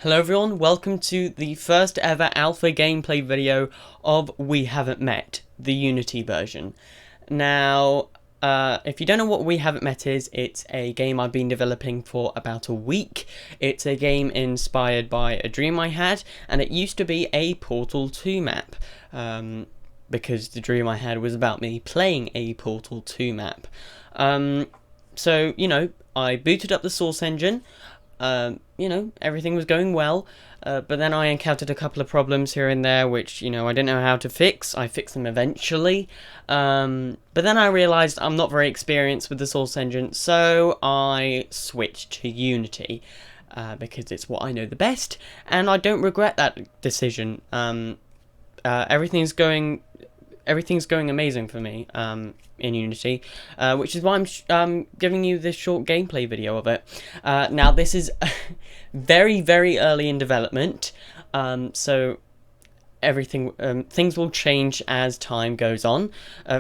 Hello everyone, welcome to the first ever alpha gameplay video of We Haven't Met, the Unity version. Now, if you don't know what We Haven't Met is, it's a game I've been developing for about a week. It's a game inspired by a dream I had, and it used to be a Portal 2 map, because the dream I had was about me playing a Portal 2 map. So, I booted up the source engine. Everything was going well, but then I encountered a couple of problems here and there, which, I didn't know how to fix. I fixed them eventually, but then I realised I'm not very experienced with the source engine, so I switched to Unity, because it's what I know the best, and I don't regret that decision. Everything's going amazing for me in Unity, which is why I'm giving you this short gameplay video of it. Now, this is very, very early in development, so things will change as time goes on.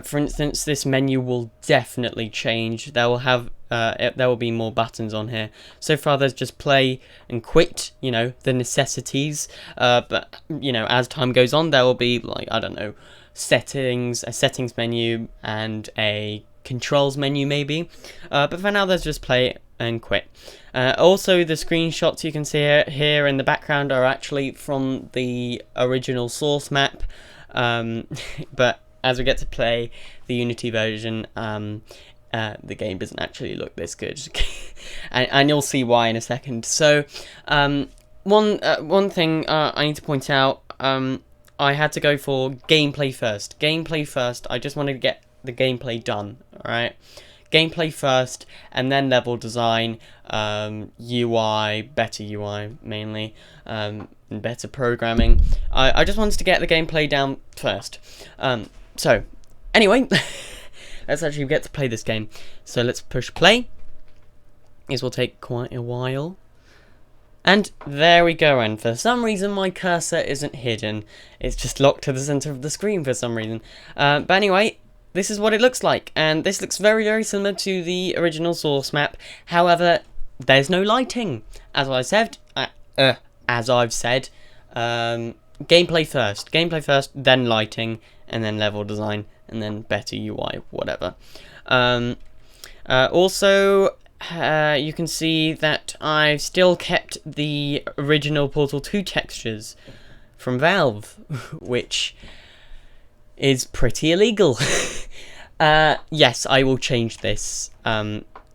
For instance, this menu will definitely change. There will be more buttons on here. So far, there's just play and quit, the necessities. But as time goes on, there will be, a settings menu and a controls menu maybe, but for now there's just play and quit. Also, the screenshots you can see here in the background are actually from the original source map, but as we get to play the Unity version, the game doesn't actually look this good, and you'll see why in a second. So one thing I need to point out, I had to go for gameplay first. Gameplay first. I just wanted to get the gameplay done, alright? Gameplay first, and then level design, UI, better UI mainly, and better programming. I just wanted to get the gameplay down first. So, anyway, let's actually get to play this game. So let's push play. This will take quite a while. And there we go, and for some reason my cursor isn't hidden. It's just locked to the center of the screen for some reason. But anyway, this is what it looks like, and this looks very, very similar to the original source map. However, there's no lighting. As I've said, gameplay first, then lighting, and then level design, and then better UI, whatever. Also, you can see that I've still kept the original Portal 2 textures from Valve, which is pretty illegal. Yes, I will change this.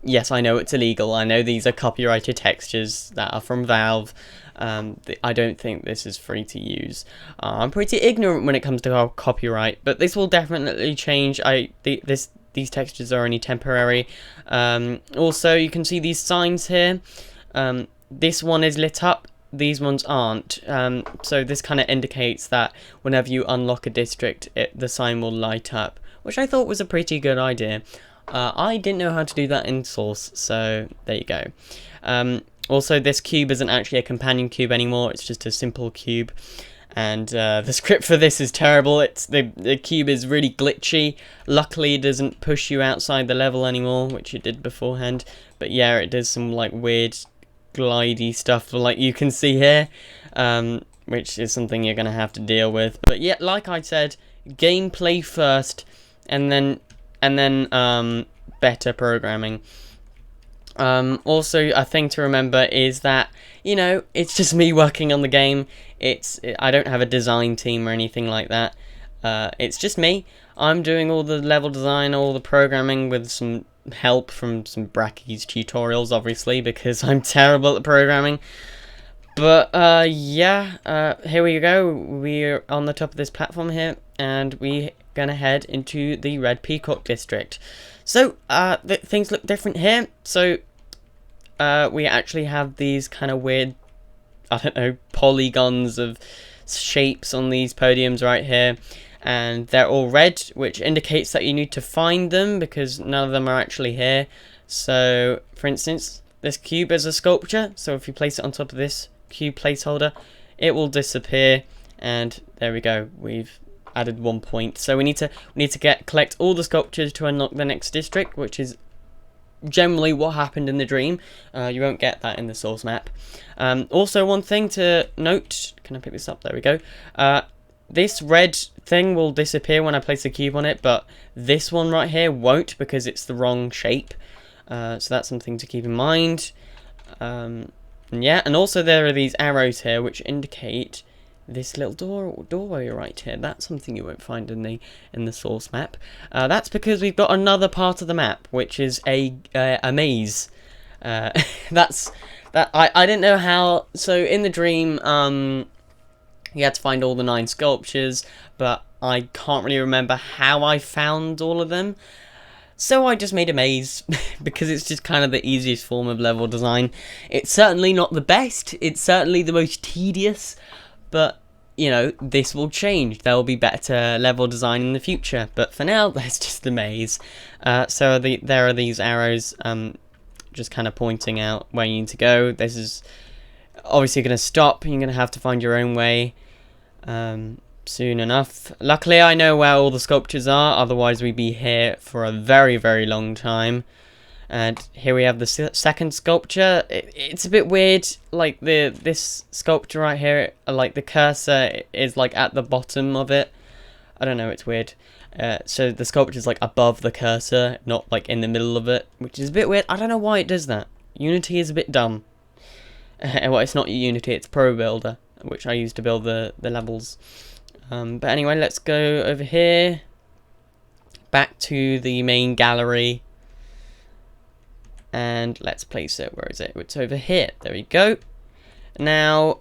Yes, I know it's illegal. I know these are copyrighted textures that are from Valve. I don't think this is free to use. I'm pretty ignorant when it comes to copyright, but this will definitely change. These textures are only temporary. Also, you can see these signs here. This one is lit up, these ones aren't. So this kind of indicates that whenever you unlock a district, the sign will light up, which I thought was a pretty good idea. I didn't know how to do that in Source, so there you go. Also, this cube isn't actually a companion cube anymore, it's just a simple cube. And the script for this is terrible. The cube is really glitchy. Luckily, it doesn't push you outside the level anymore, which it did beforehand. But yeah, it does some weird glidey stuff, like you can see here, which is something you're gonna have to deal with. But yeah, like I said, gameplay first, and then better programming. Also, a thing to remember is that, it's just me working on the game. I don't have a design team or anything like that. It's just me. I'm doing all the level design, all the programming, with some help from some Bracky's tutorials, obviously, because I'm terrible at programming. But, here we go. We're on the top of this platform here, and we're gonna head into the Red Peacock district. So, things look different here. So, we actually have these kind of weird, polygons of shapes on these podiums right here, and they're all red, which indicates that you need to find them because none of them are actually here. So, for instance, this cube is a sculpture, so if you place it on top of this cube placeholder, it will disappear, and there we go, we've added 1 point. So we need to collect all the sculptures to unlock the next district, which is generally what happened in the dream. You won't get that in the source map. Also, one thing to note, can I pick this up? There we go. This red thing will disappear when I place the cube on it, but this one right here won't because it's the wrong shape. So that's something to keep in mind. And yeah, and also there are these arrows here which indicate this little doorway right here. That's something you won't find in the source map. That's because we've got another part of the map, which is a maze. I didn't know how. So in the dream, you had to find all the 9 sculptures, but I can't really remember how I found all of them. So I just made a maze, because it's just kind of the easiest form of level design. It's certainly not the best, it's certainly the most tedious, but, you know, this will change. There will be better level design in the future, but for now, there's just the maze. So there are these arrows, just kind of pointing out where you need to go. This is obviously going to stop, you're going to have to find your own way. Soon enough. Luckily I know where all the sculptures are, otherwise we'd be here for a very, very long time. And here we have the second sculpture. It's a bit weird, like this sculpture right here, like the cursor is like at the bottom of it. I don't know, it's weird. So the sculpture's like above the cursor, not like in the middle of it, which is a bit weird. I don't know why it does that. Unity is a bit dumb. Well, it's not Unity, it's Pro Builder, which I use to build the levels. But anyway, let's go over here, back to the main gallery, and let's place it. Where is it? It's over here. There we go. Now,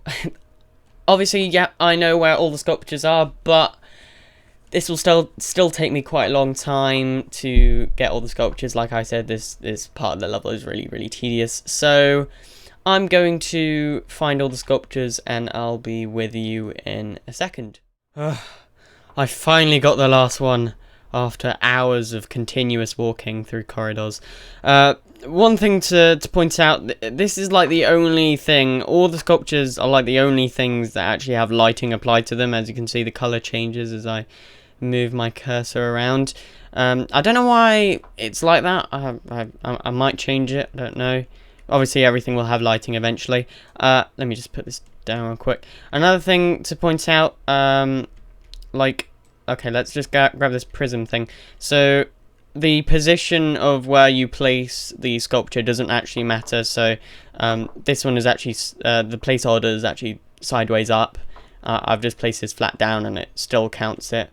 obviously, yeah, I know where all the sculptures are, but this will still take me quite a long time to get all the sculptures. Like I said, this part of the level is really, really tedious. So I'm going to find all the sculptures, and I'll be with you in a second. I finally got the last one after hours of continuous walking through corridors. One thing to point out, this is like the only thing, all the sculptures are like the only things that actually have lighting applied to them. As you can see, the colour changes as I move my cursor around. I don't know why it's like that. I might change it, I don't know. Obviously everything will have lighting eventually. Let me just put this down real quick. Another thing to point out, like, okay, let's just grab this prism thing. So the position of where you place the sculpture doesn't actually matter. So this one is actually the place order is actually sideways up. I've just placed this flat down and it still counts it.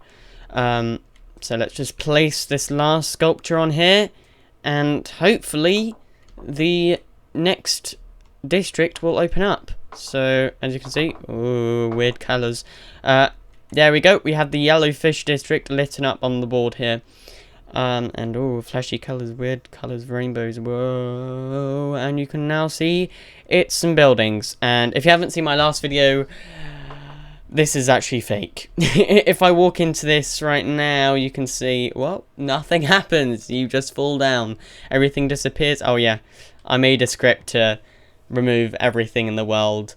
So let's just place this last sculpture on here, and hopefully the next district will open up. So as you can see, ooh, weird colours. There we go. We have the yellow fish district lit up on the board here. And oh, flashy colours, weird colours, rainbows, whoa. And you can now see it's some buildings. And if you haven't seen my last video, this is actually fake. If I walk into this right now, you can see, well, nothing happens. You just fall down. Everything disappears. Oh yeah, I made a script to remove everything in the world.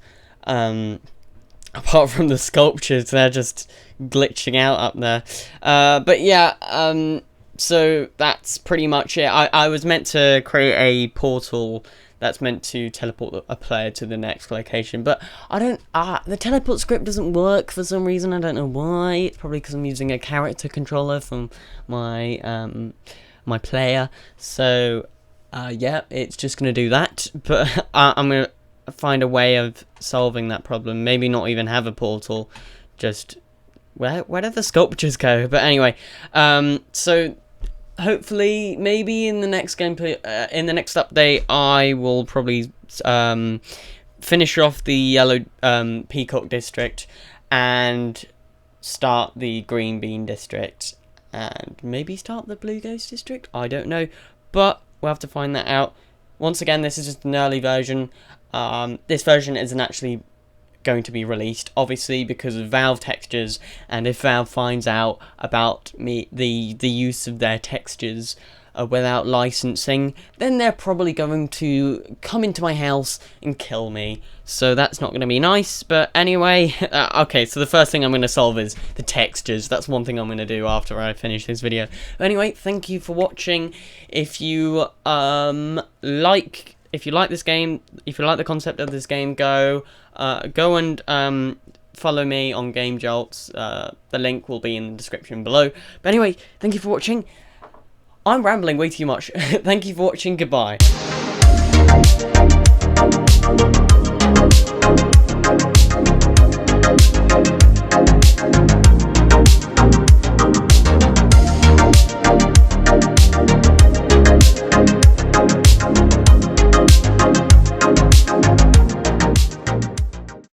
Apart from the sculptures, they're just glitching out up there. But yeah, so that's pretty much it. I was meant to create a portal that's meant to teleport a player to the next location, but I don't, the teleport script doesn't work for some reason. I don't know why. It's probably because I'm using a character controller from my my player. So yeah, it's just gonna do that. But I'm gonna find a way of solving that problem. Maybe not even have a portal. Just where did the sculptures go? But anyway, so hopefully, maybe in the next gameplay, in the next update, I will probably finish off the yellow peacock district and start the green bean district, and maybe start the blue ghost district. I don't know, but we'll have to find that out. Once again, this is just an early version. This version isn't actually going to be released, obviously, because of Valve textures, and if Valve finds out about the use of their textures without licensing, then they're probably going to come into my house and kill me. So that's not going to be nice. But anyway, okay, so the first thing I'm going to solve is the textures. That's one thing I'm going to do after I finish this video. But anyway, thank you for watching. If you like this game, if you like the concept of this game, go and follow me on GameJolt. The link will be in the description below. But anyway, thank you for watching. I'm rambling way too much. Thank you for watching. Goodbye.